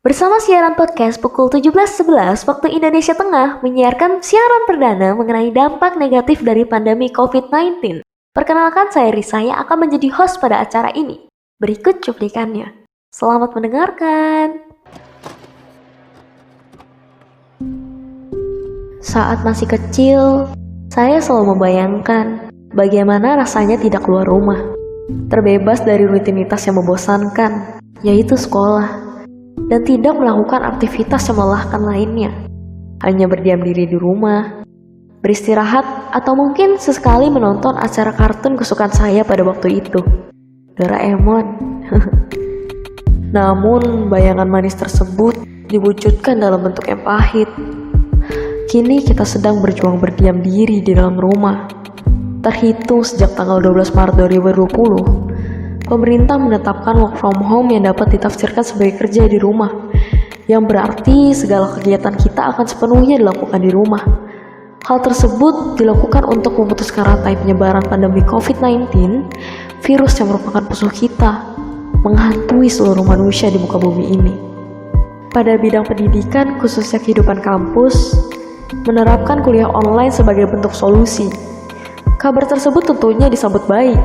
Bersama siaran podcast pukul 17.11 waktu Indonesia Tengah menyiarkan siaran perdana mengenai dampak negatif dari pandemi COVID-19. Perkenalkan saya Risa yang akan menjadi host pada acara ini. Berikut cuplikannya. Selamat mendengarkan. Saat masih kecil, saya selalu membayangkan bagaimana rasanya tidak keluar rumah. Terbebas dari rutinitas yang membosankan, yaitu sekolah. Dan tidak melakukan aktivitas yang melelahkan lainnya. Hanya berdiam diri di rumah, beristirahat, atau mungkin sesekali menonton acara kartun kesukaan saya pada waktu itu, Doraemon. Namun, bayangan manis tersebut diwujudkan dalam bentuk yang pahit. Kini kita sedang berjuang berdiam diri di dalam rumah. Terhitung sejak tanggal 12 Maret 2020, pemerintah menetapkan work from home yang dapat ditafsirkan sebagai kerja di rumah, yang berarti segala kegiatan kita akan sepenuhnya dilakukan di rumah. Hal tersebut dilakukan untuk memutuskan rantai penyebaran pandemi COVID-19, virus yang merupakan musuh kita, menghantui seluruh manusia di muka bumi ini. Pada bidang pendidikan, khususnya kehidupan kampus, menerapkan kuliah online sebagai bentuk solusi. Kabar tersebut tentunya disambut baik.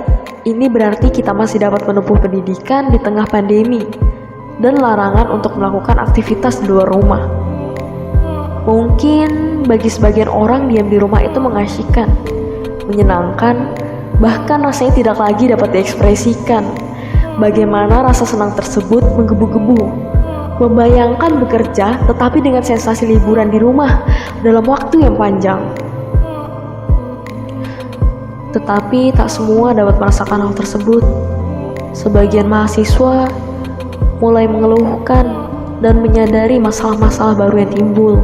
Ini berarti kita masih dapat menempuh pendidikan di tengah pandemi dan larangan untuk melakukan aktivitas di luar rumah. Mungkin bagi sebagian orang diam di rumah itu mengasyikkan, menyenangkan, bahkan rasanya tidak lagi dapat diekspresikan. Bagaimana rasa senang tersebut menggebu-gebu, membayangkan bekerja tetapi dengan sensasi liburan di rumah dalam waktu yang panjang. Tetapi tak semua dapat merasakan hal tersebut. Sebagian mahasiswa mulai mengeluhkan dan menyadari masalah-masalah baru yang timbul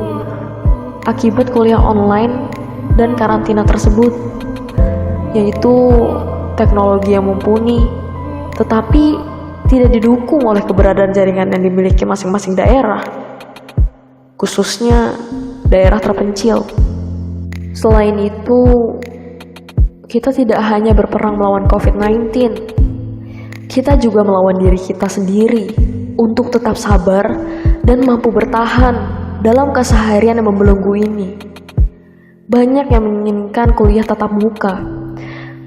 akibat kuliah online dan karantina tersebut, yaitu teknologi yang mumpuni, tetapi tidak didukung oleh keberadaan jaringan yang dimiliki masing-masing daerah, khususnya daerah terpencil. Selain itu, kita tidak hanya berperang melawan COVID-19, kita juga melawan diri kita sendiri untuk tetap sabar dan mampu bertahan dalam keseharian yang membelenggu ini. Banyak yang menginginkan kuliah tatap muka,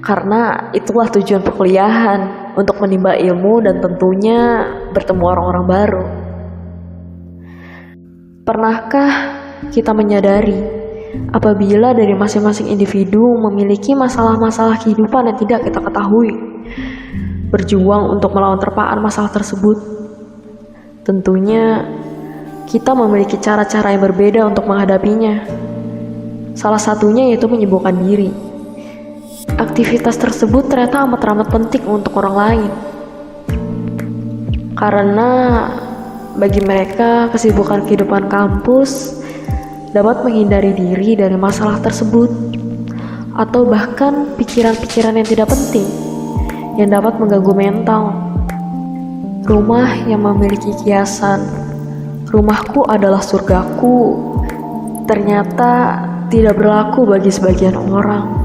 karena itulah tujuan perkuliahan, untuk menimba ilmu dan tentunya bertemu orang-orang baru. Pernahkah kita menyadari apabila dari masing-masing individu memiliki masalah-masalah kehidupan yang tidak kita ketahui, berjuang untuk melawan terpaan masalah tersebut? Tentunya kita memiliki cara-cara yang berbeda untuk menghadapinya. Salah satunya yaitu menyibukkan diri. Aktivitas tersebut ternyata amat penting untuk orang lain, karena bagi mereka kesibukan kehidupan kampus dapat menghindari diri dari masalah tersebut, atau bahkan pikiran-pikiran yang tidak penting yang dapat mengganggu mental. Rumah yang memiliki kiasan "Rumahku adalah surgaku" ternyata tidak berlaku bagi sebagian orang.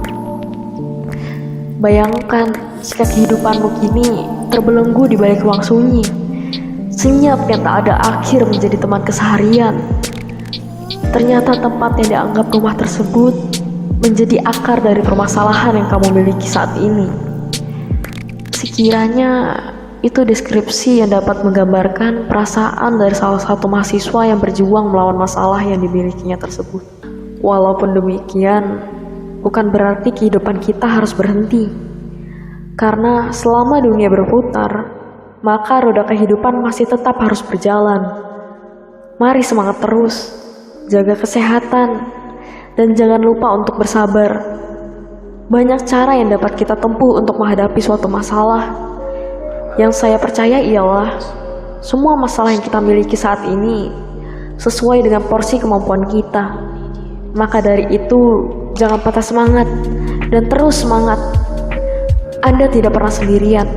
Bayangkan jika kehidupanmu kini terbelenggu di balik ruang sunyi, senyap yang tak ada akhir menjadi teman keseharian. Ternyata tempat yang dianggap rumah tersebut menjadi akar dari permasalahan yang kamu miliki saat ini. Sekiranya itu deskripsi yang dapat menggambarkan perasaan dari salah satu mahasiswa yang berjuang melawan masalah yang dimilikinya tersebut. Walaupun demikian, bukan berarti kehidupan kita harus berhenti. Karena selama dunia berputar, maka roda kehidupan masih tetap harus berjalan. Mari semangat terus. Jaga kesehatan, dan jangan lupa untuk bersabar. Banyak cara yang dapat kita tempuh untuk menghadapi suatu masalah. Yang saya percaya ialah semua masalah yang kita miliki saat ini sesuai dengan porsi kemampuan kita. Maka dari itu, jangan patah semangat dan terus semangat. Anda tidak pernah sendirian.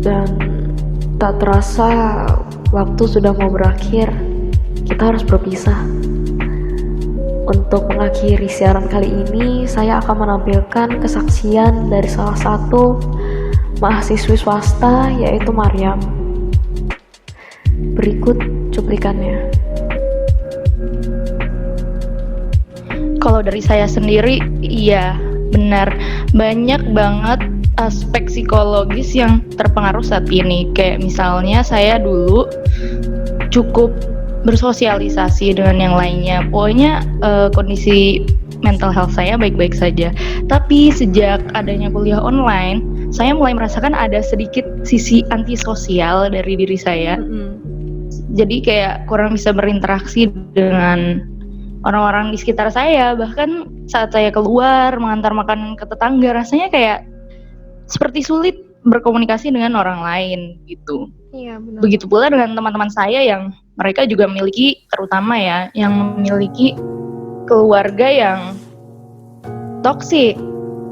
Dan tak terasa waktu sudah mau berakhir. Kita harus berpisah. Untuk mengakhiri siaran kali ini, saya akan menampilkan kesaksian dari salah satu mahasiswi swasta, yaitu Maryam. Berikut cuplikannya. Kalau dari saya sendiri, iya benar, banyak banget aspek psikologis yang terpengaruh saat ini. Kayak misalnya saya dulu cukup bersosialisasi dengan yang lainnya, pokoknya kondisi mental health saya baik-baik saja. Tapi sejak adanya kuliah online, saya mulai merasakan ada sedikit sisi antisosial dari diri saya. Jadi kayak kurang bisa berinteraksi dengan orang-orang di sekitar saya. Bahkan saat saya keluar mengantar makanan ke tetangga, rasanya kayak seperti sulit berkomunikasi dengan orang lain gitu. Iya, benar. Begitu pula dengan teman-teman saya yang mereka juga memiliki, terutama ya, yang memiliki keluarga yang toksik.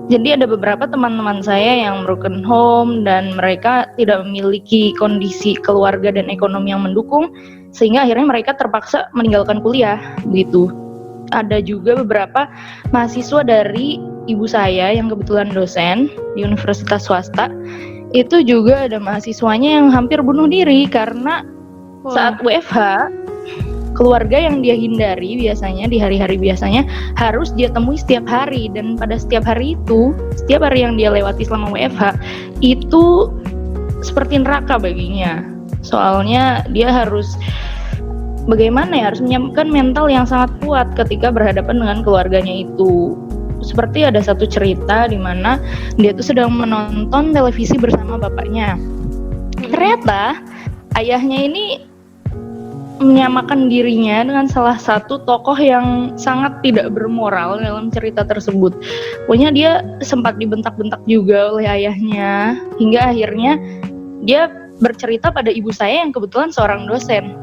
Jadi ada beberapa teman-teman saya yang broken home dan mereka tidak memiliki kondisi keluarga dan ekonomi yang mendukung, sehingga akhirnya mereka terpaksa meninggalkan kuliah gitu. Ada juga beberapa mahasiswa dari ibu saya yang kebetulan dosen di universitas swasta. Itu juga ada mahasiswanya yang hampir bunuh diri karena saat WFH, keluarga yang dia hindari biasanya di hari-hari biasanya harus dia temui setiap hari, dan pada setiap hari itu, setiap hari yang dia lewati selama WFH itu seperti neraka baginya. Soalnya dia harus harus menyiapkan mental yang sangat kuat ketika berhadapan dengan keluarganya itu. Seperti ada satu cerita di mana dia tuh sedang menonton televisi bersama bapaknya. Ternyata ayahnya ini menyamakan dirinya dengan salah satu tokoh yang sangat tidak bermoral dalam cerita tersebut. Pokoknya dia sempat dibentak-bentak juga oleh ayahnya, hingga akhirnya dia bercerita pada ibu saya yang kebetulan seorang dosen.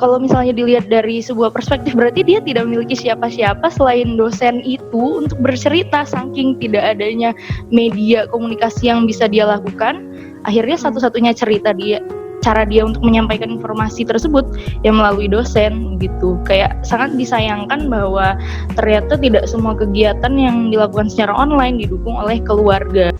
Kalau misalnya dilihat dari sebuah perspektif, berarti dia tidak memiliki siapa-siapa selain dosen itu untuk bercerita. Saking tidak adanya media komunikasi yang bisa dia lakukan, akhirnya satu-satunya cara dia untuk menyampaikan informasi tersebut yang melalui dosen gitu. Kayak sangat disayangkan bahwa ternyata tidak semua kegiatan yang dilakukan secara online didukung oleh keluarga.